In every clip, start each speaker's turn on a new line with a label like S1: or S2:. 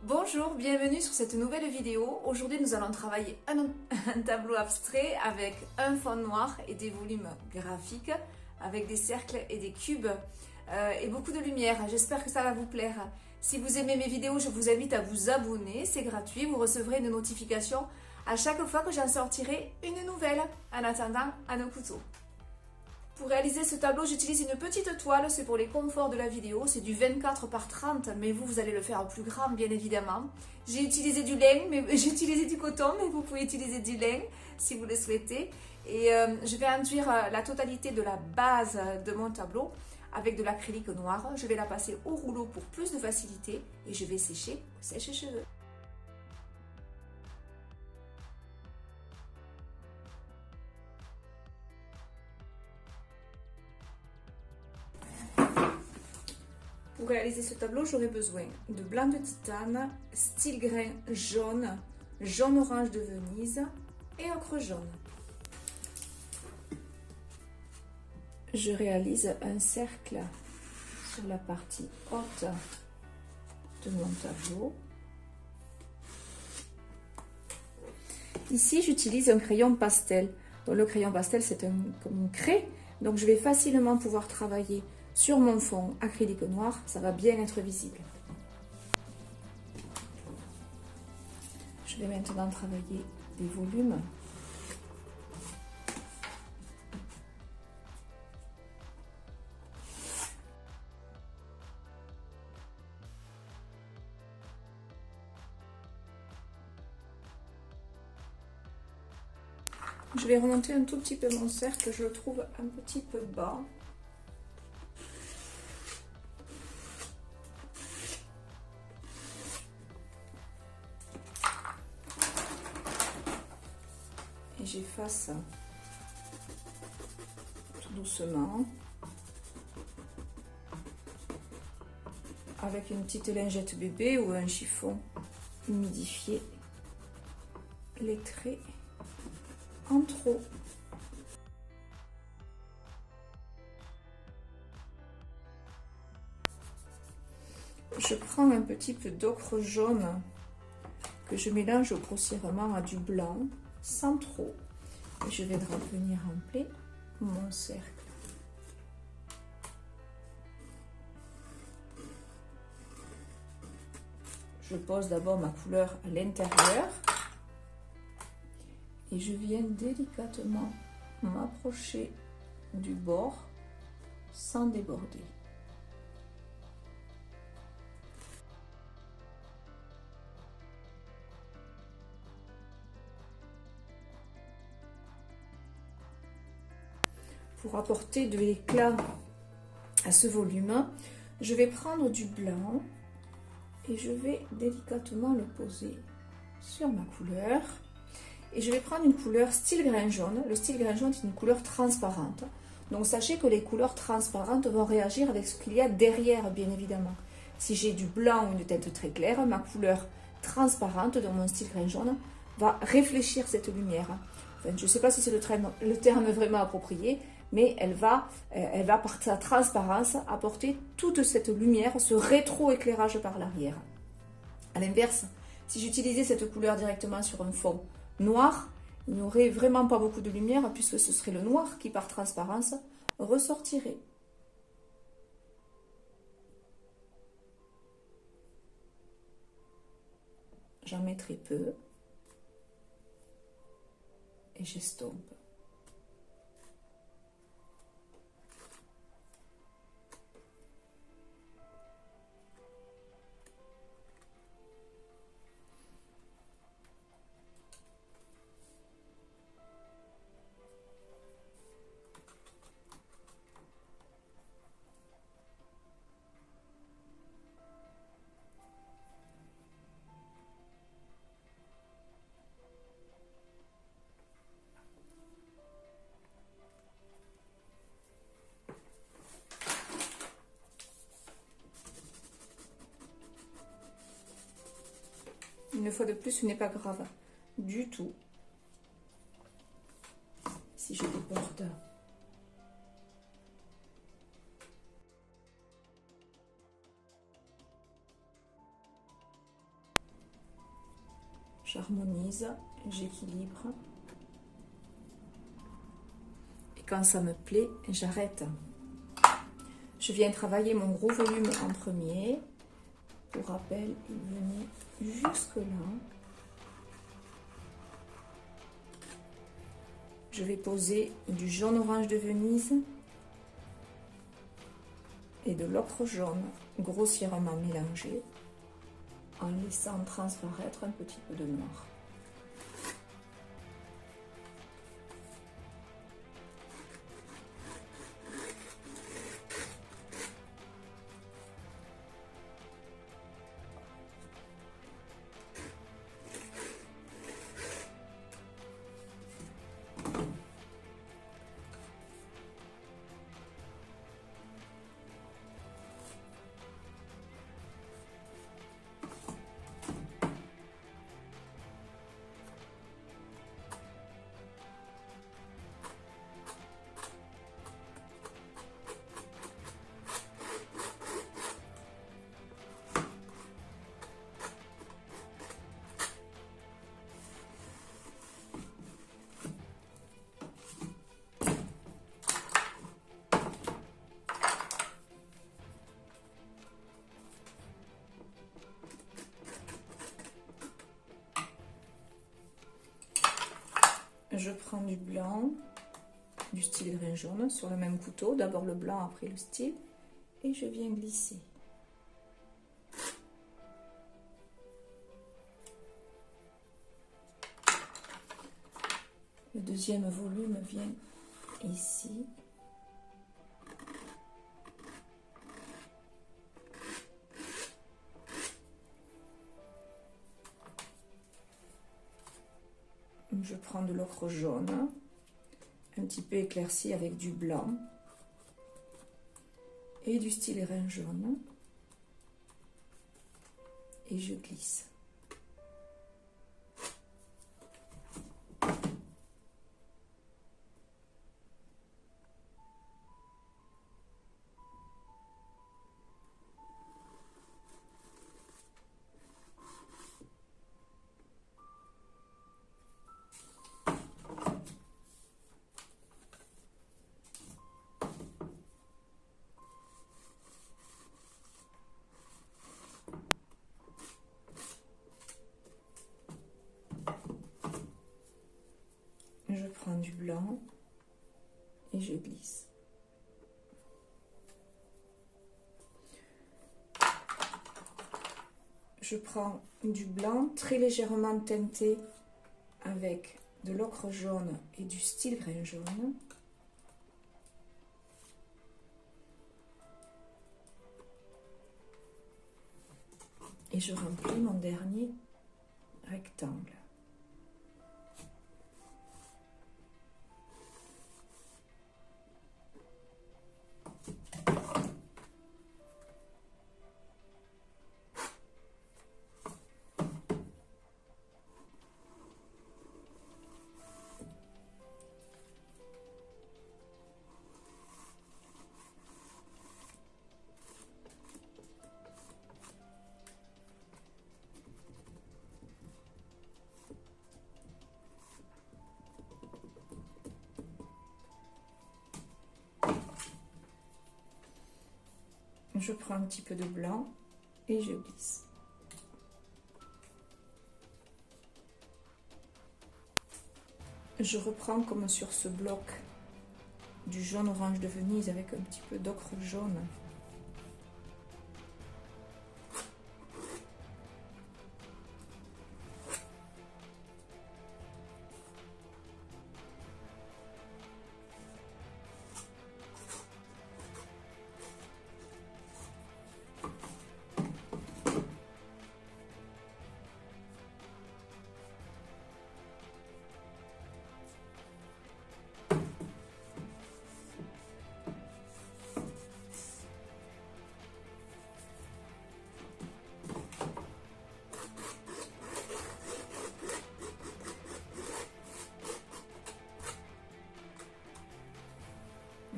S1: Bonjour, bienvenue sur cette nouvelle vidéo. Aujourd'hui nous allons travailler un tableau abstrait avec un fond noir et des volumes graphiques, avec des cercles et des cubes et beaucoup de lumière. J'espère que ça va vous plaire. Si vous aimez mes vidéos, je vous invite à vous abonner, c'est gratuit, vous recevrez une notification à chaque fois que j'en sortirai une nouvelle. En attendant, à nos couteaux. Pour réaliser ce tableau, j'utilise une petite toile, c'est pour les conforts de la vidéo, c'est du 24 par 30, mais vous allez le faire en plus grand, bien évidemment. J'ai utilisé du lin, mais j'ai utilisé du coton, mais vous pouvez utiliser du lin si vous le souhaitez. Et je vais enduire la totalité de la base de mon tableau avec de l'acrylique noir. Je vais la passer au rouleau pour plus de facilité et je vais sécher au sèche-cheveux. Pour réaliser ce tableau, j'aurai besoin de blanc de titane, style grain jaune, jaune orange de Venise et ocre jaune. Je réalise un cercle sur la partie haute de mon tableau. Ici, j'utilise un crayon pastel. Donc, le crayon pastel, c'est un craie, donc je vais facilement pouvoir travailler sur mon fond acrylique noir, ça va bien être visible. Je vais maintenant travailler des volumes. Je vais remonter un tout petit peu mon cercle, je le trouve un petit peu bas. Et j'efface tout doucement avec une petite lingette bébé ou un chiffon humidifié les traits en trop. Je prends un petit peu d'ocre jaune que je mélange grossièrement à du blanc sans trop et je vais venir remplir mon cercle. Je pose d'abord ma couleur à l'intérieur et je viens délicatement m'approcher du bord sans déborder. Pour apporter de l'éclat à ce volume, je vais prendre du blanc et je vais délicatement le poser sur ma couleur. Et je vais prendre une couleur style grain jaune. Le style grain jaune est une couleur transparente. Donc sachez que les couleurs transparentes vont réagir avec ce qu'il y a derrière, bien évidemment. Si j'ai du blanc ou une teinte très claire, ma couleur transparente, dans mon style grain jaune, va réfléchir cette lumière. Enfin, je ne sais pas si c'est le terme vraiment approprié, mais elle va par sa transparence apporter toute cette lumière, ce rétro-éclairage par l'arrière. A l'inverse, si j'utilisais cette couleur directement sur un fond noir, il n'y aurait vraiment pas beaucoup de lumière puisque ce serait le noir qui, par transparence, ressortirait. J'en mets très peu et j'estompe. Une fois de plus, ce n'est pas grave du tout si je déborde. j'harmonise, j'équilibre. Et quand ça me plaît, j'arrête. Je viens travailler mon gros volume en premier. Pour rappel, il venait jusque là. Je vais poser du jaune orange de Venise et de l'ocre jaune grossièrement mélangé en laissant transparaître un petit peu de noir. Je prends du blanc, du style grain jaune sur le même couteau, d'abord le blanc, après le style, et je viens glisser. Le deuxième volume vient ici. Je prends de l'ocre jaune, un petit peu éclairci avec du blanc et du style grain jaune, et je glisse. Je prends du blanc et je glisse. Je prends du blanc très légèrement teinté avec de l'ocre jaune et du style grain jaune. Et je remplis mon dernier rectangle. Je prends un petit peu de blanc et je glisse. Je reprends comme sur ce bloc du jaune orange de Venise avec un petit peu d'ocre jaune.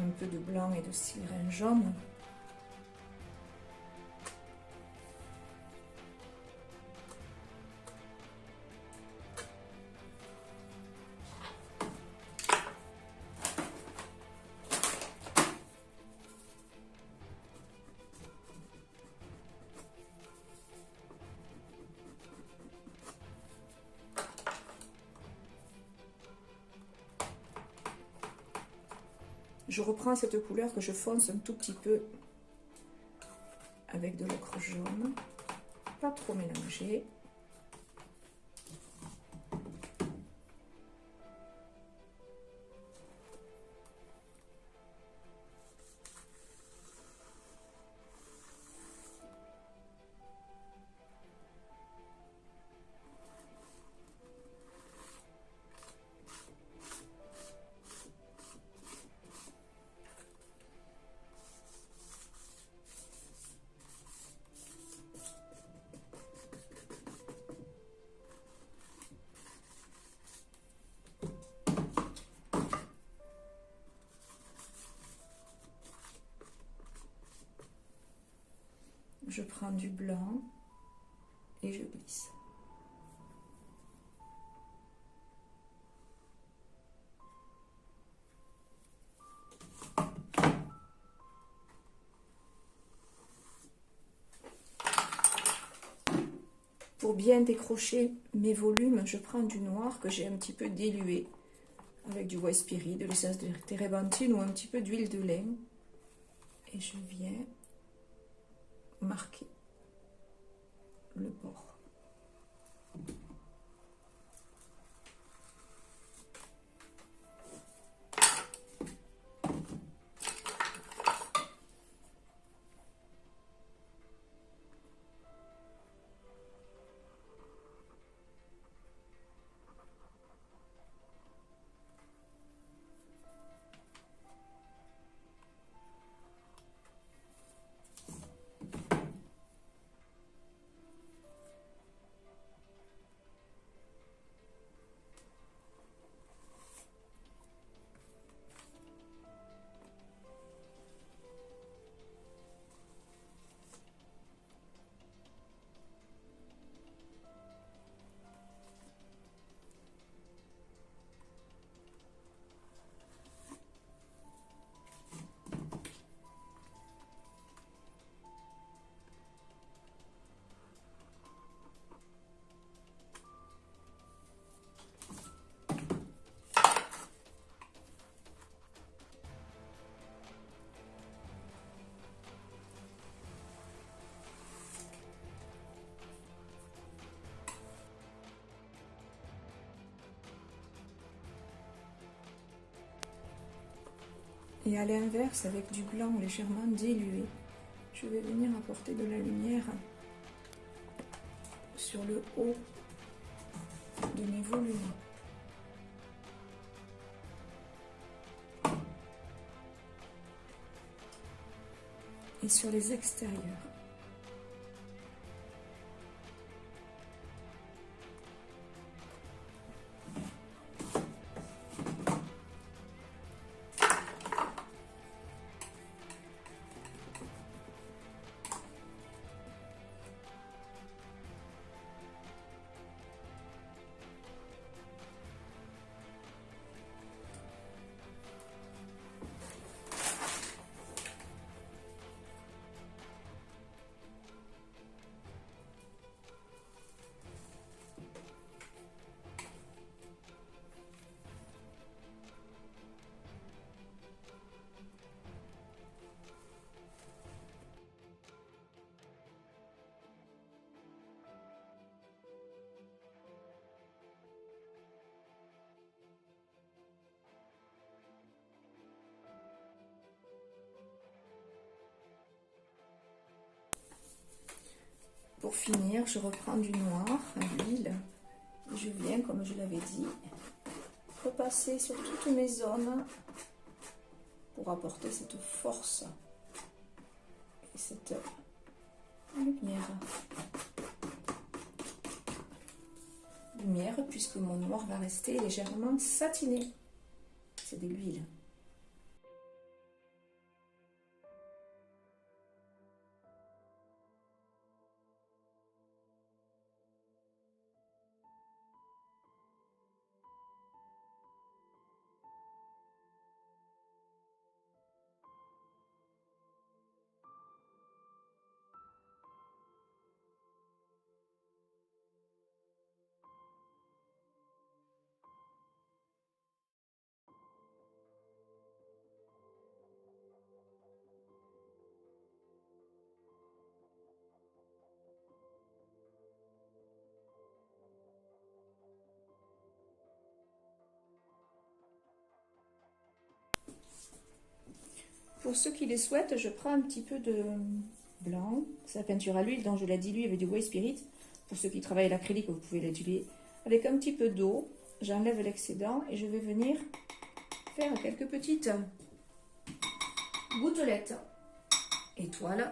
S1: Un peu de blanc et de style grain jaune. Je reprends cette couleur que je fonce un tout petit peu avec de l'ocre jaune, pas trop mélangé. Je prends du blanc et je glisse. Pour bien décrocher mes volumes, je prends du noir que j'ai un petit peu dilué avec du white spirit, de l'essence de térébenthine ou un petit peu d'huile de lin. Et je viens marquer le bord. Et à l'inverse, avec du blanc légèrement dilué, je vais venir apporter de la lumière sur le haut de mes volumes. Et sur les extérieurs. Pour finir, je reprends du noir à l'huile et je viens, comme je l'avais dit, repasser sur toutes mes zones pour apporter cette force et cette lumière. Lumière, puisque mon noir va rester légèrement satiné. C'est de l'huile. pour ceux qui les souhaitent, je prends un petit peu de blanc. C'est la peinture à l'huile, donc je la dilue avec du White Spirit. Pour ceux qui travaillent à l'acrylique, vous pouvez la diluer avec un petit peu d'eau. J'enlève l'excédent et je vais venir faire quelques petites gouttelettes. Étoiles.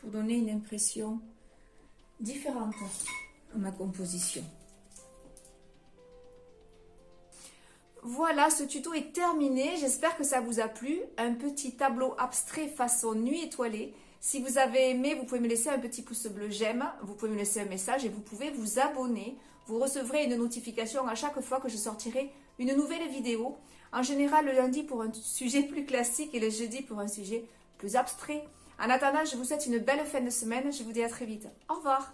S1: Pour donner une impression différente à ma composition. Voilà, ce tuto est terminé. J'espère que ça vous a plu. Un petit tableau abstrait façon nuit étoilée. Si vous avez aimé, vous pouvez me laisser un petit pouce bleu j'aime. Vous pouvez me laisser un message et vous pouvez vous abonner. Vous recevrez une notification à chaque fois que je sortirai une nouvelle vidéo. En général, le lundi pour un sujet plus classique et le jeudi pour un sujet plus abstrait. En attendant, je vous souhaite une belle fin de semaine. Je vous dis à très vite. Au revoir.